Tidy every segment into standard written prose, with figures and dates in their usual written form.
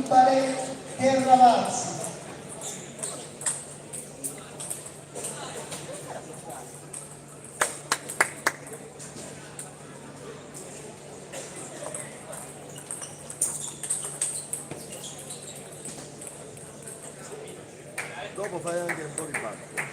Timbale Terravazzi. Dopo fai anche un po' di parte.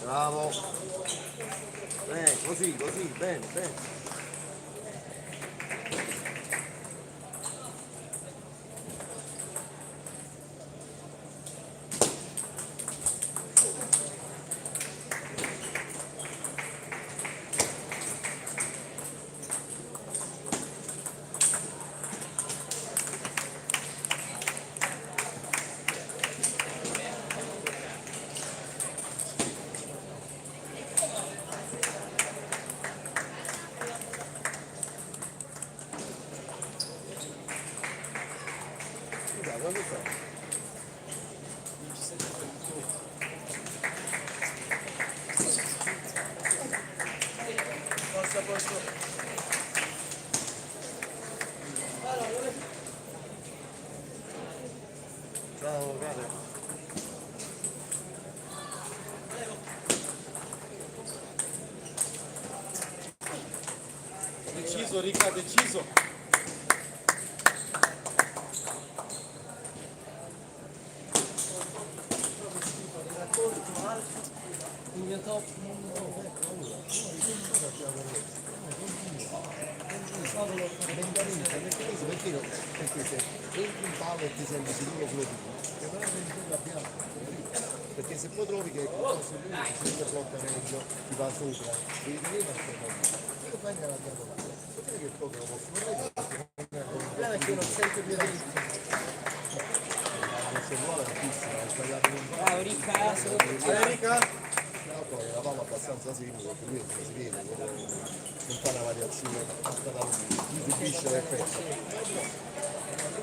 Bravo. Così, bene, bene. Quando fai? Posso, posso. Ciao, cara. Deciso, Rica, deciso. Il mio top perché se entri in palla e ti senti sicuro quello di perché se poi trovi che il corso si blocca meglio, ti va sopra, devi dire io fai la diagonale, sapete che poco lo posso vedere perché non sento più dritto. la percentuale è altissima, è sbagliato un po'. Bravo Ricca, Rica. Poi è una palla abbastanza semplice, perché lui si vede, non fa una variazione fatta da lui subisce l'effetto.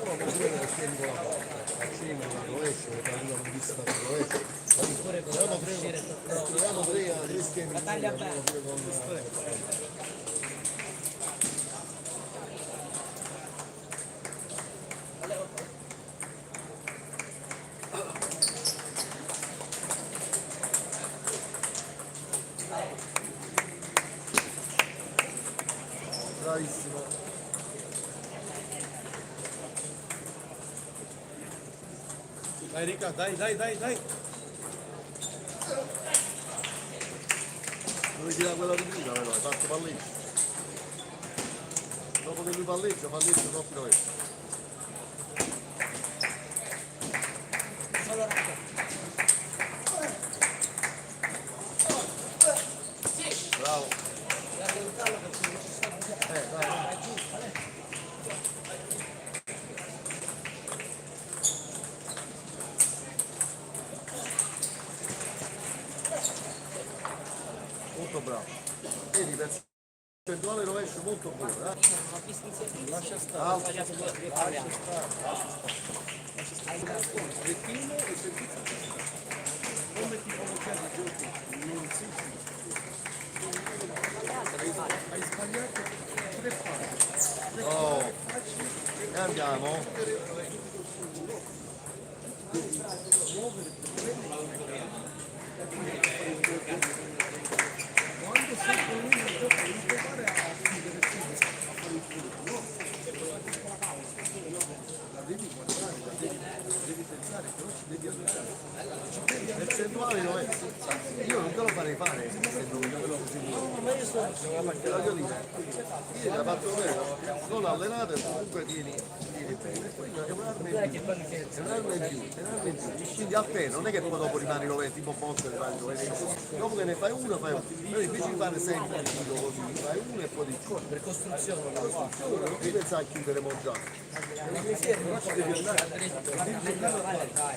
Uno può dire che tieni con la porta, a centro, da rovescio, che fa una vista da rovescio. Troviamo tre schemi. battaglia bella. Bravissimo. Dai Rica, dai. Lui tira quella di prima, però, hai fatto palleggio. Dopo che lui palleggia troppo rovescio. Bravo. Dai. Molto bravo. Vedi, percentuale rovescio molto buona. Lascia stare. Alto. Rettino e servizio. Come tipologia di gioco? Non si hai sbagliato 3 falli. Oh. E andiamo. Quando sei con lui nel gioco devi provare a chiudere sempre, a fare il punto, no? La devi guardare, devi pensare, però ci devi andare. Percentuale rovescio. Io non te lo farei fare se non me lo così buono. Ma io sono voglio dire, io la fatto vero, non allenato e comunque tieni bene. Poi è un'arma in più, è un'arma in più. Quindi a te non è che poi dopo rimani rovescio, tipo Ponte le fai il rovescio. Dopo che ne fai uno, fai uno. Però invece di fare sempre il tiro così, fai uno e poi di più. Per costruzione. Non ti pensa a chiudere Mongiano.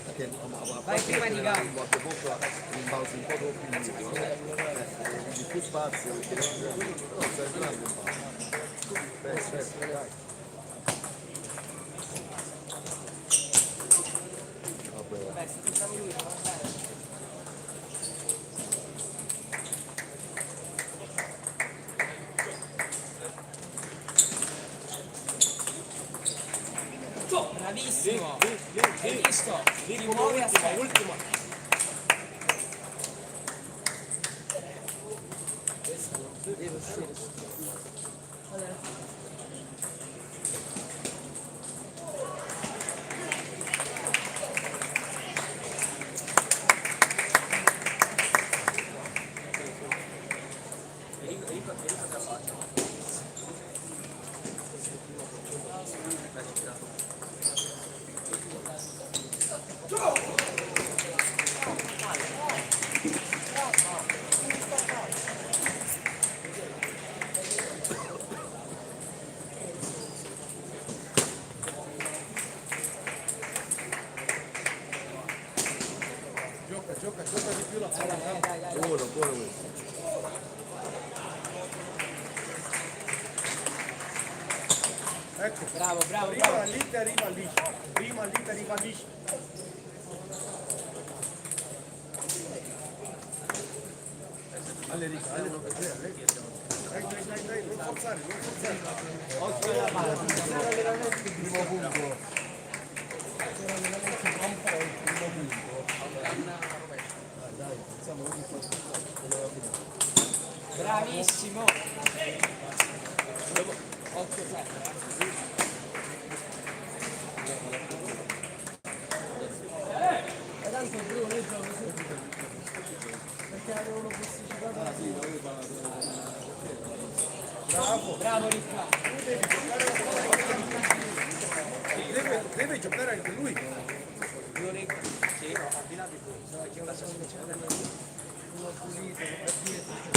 Perché Vai prima di gara. qualche volta rimbalzi un po' troppo indietro, di più spazio, perché no, stai grande un po'. Dai. Vabbè. Bravissimo. Hai visto? Ti muovi a Ultima. Deve uscire. Gioca di più la palla. Buono questo. Ecco. Bravo. Prima lì ti arriva lì. Prima lì ti arriva lì. All'Erica, dai, non forzare. Occhio alla palla. Primo punto. Bravissimo. Occhio sempre. Tanto Bruno io gioco subito. Perché avevano posticipato la fine. Bravo Ricca. Deve giocare anche lui. Sì, no, al di là di questo, c'è una soluzione. Uno pulito, per dietro.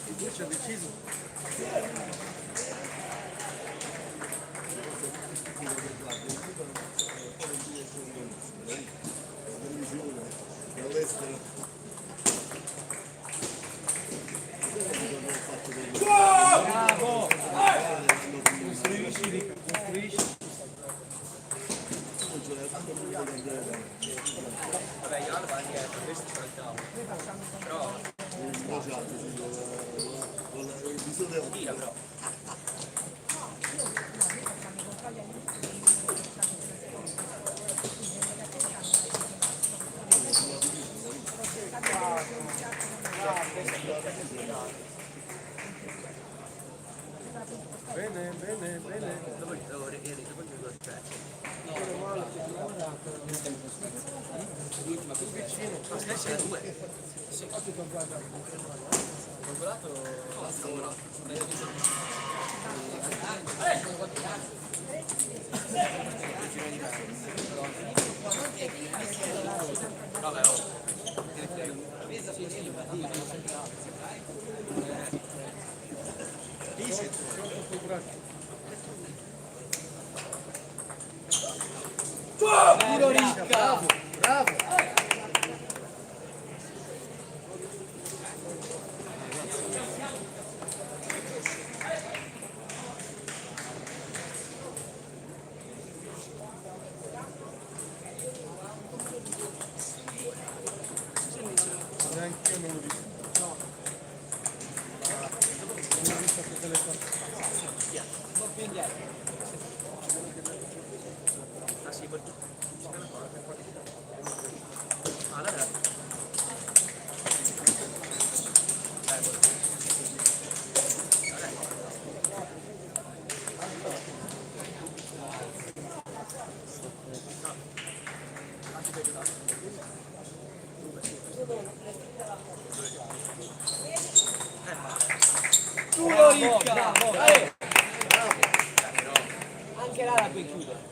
Fiducia, deciso. Bravo! Costruisci, Rica, costruisci. Vabbè, io vado anche questo saltavo. Però tira però. Bene. L'ultima più vicino. Ma c'è due. Sì. Vabbè, Puro Ricca! Bravo. Neanche io non l'ho visto. No. Non ho visto tutte le partite. Un po' più indietro. Ah sì, poi allora Puro Ricca! Bravo! Anche là la puoi chiudere.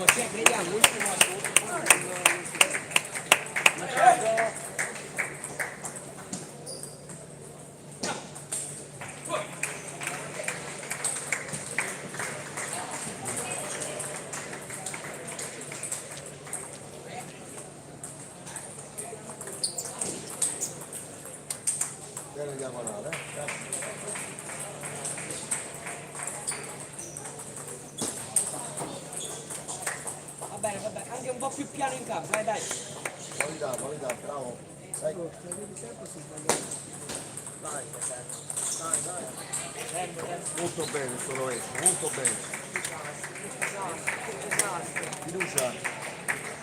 crediamo, ultimo. Bene diagonale, Va bene, anche un po' più piano in campo, dai. qualità, bravo. Dai. Molto bene sto rovescio, molto bene. Fiducia.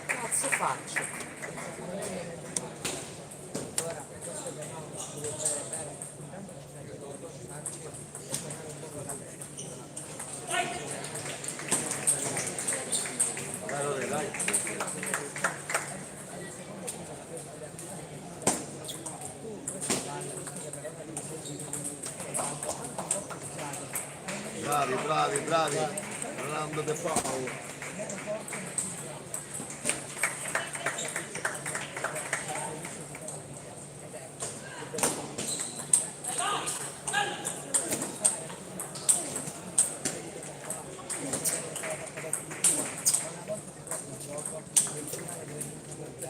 Cazzo faccio? Dai, Lore, dai. Bravi. Rolando De Paolo.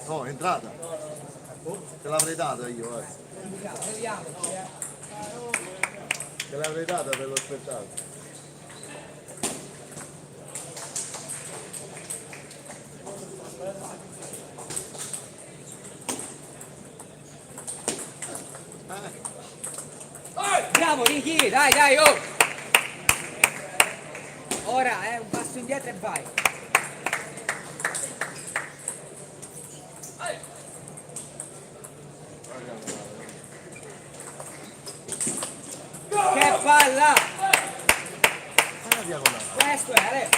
No, è entrata. Te l'avrei data io, Vediamoci, Te l'avrei data per lo spettacolo. Bravo Ricky, dai, oh! Ora, un passo indietro e vai. Che palla! Fai la diagonale. Questo è, Ale.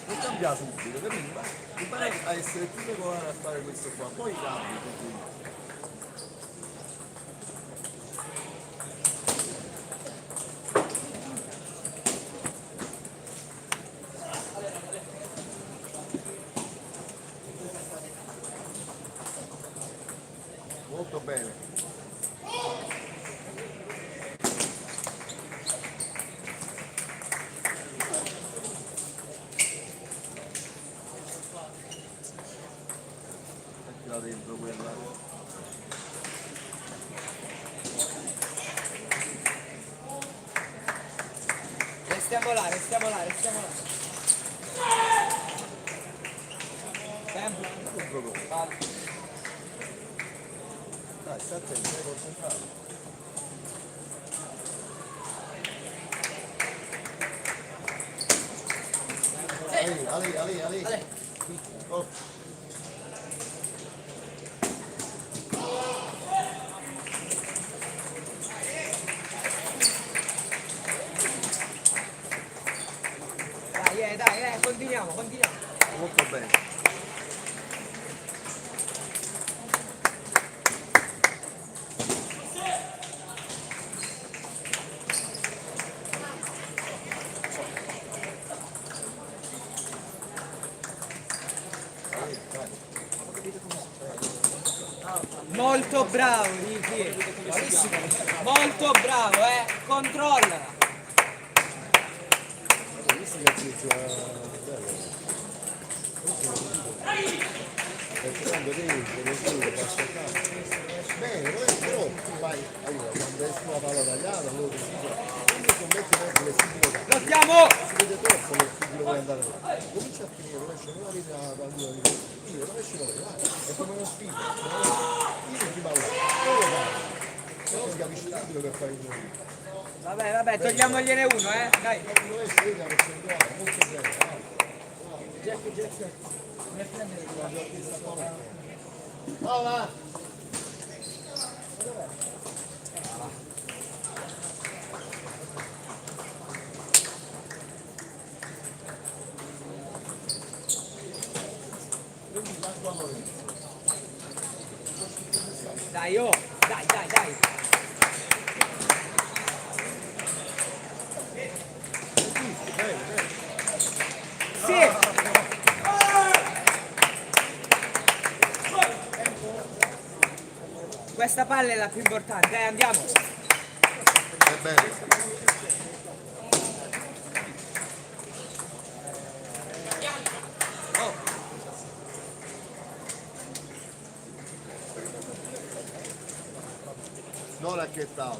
Non cambia subito, capito? Impara a essere più regolare a fare questo qua, poi cambi così. Molto bene. Mettila dentro quella. Restiamo là. Sempre. Dai, stai attento, sei concentrato. Ali. Oh. Dai, continuiamo. Molto bene. Molto bravo, Ricky. Molto bravo, controllala. Visto che ci quando devi ascoltare. Bene, però vai, allora, quando esce una palla tagliata, quello che si quindi scommetti molto flessibilità. Lottiamo! Si vede troppo che ti vuoi andare là. Comincia a finire, rovescia non arrivi da due, rovesci dove, è come uno spino. Io ti ballo, dove vai? Se no si capisce subito che fai il Vabbè, togliamogliene uno, dai. rovesci, vedi la percentuale, molto bene. Jack. Palla! Dai, oh! Dai! questa palla è la più importante, andiamo. È bene. Oh. No racchettao.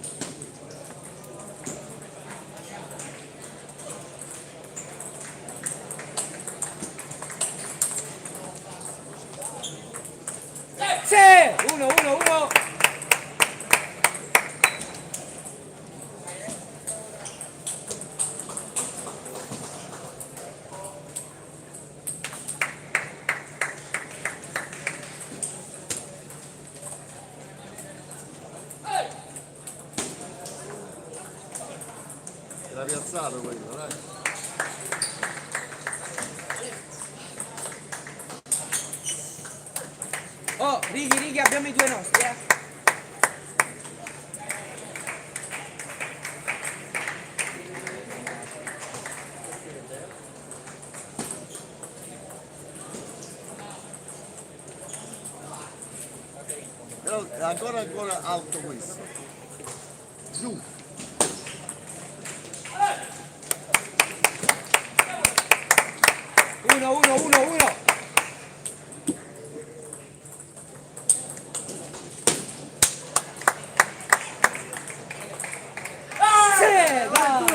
Sì! 1-1-1. Era piazzato quello, dai. Oh, righi, abbiamo i due nostri, Però è ancora alto questo. Giù. 1-1-1-1. Sì, dai.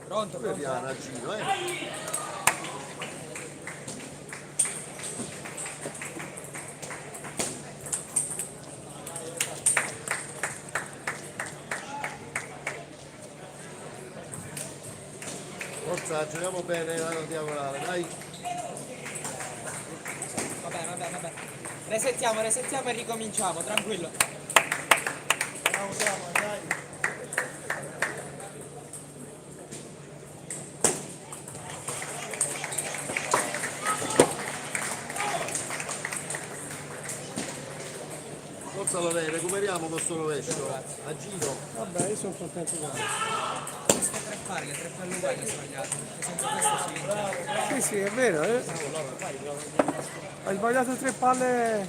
Pronto, Pure pronto. piano a giro, Forza, giochiamo bene la diagonale, dai. Vabbè. Resettiamo e ricominciamo, tranquillo. Siamo, dai. Forza Lorei, recuperiamo questo rovescio. A giro. Vabbè, io sono contento di Queste tre palle uguali ho sbagliato. Perché senza questo si vince. Sì, è vero, eh. Hai sbagliato 3 palle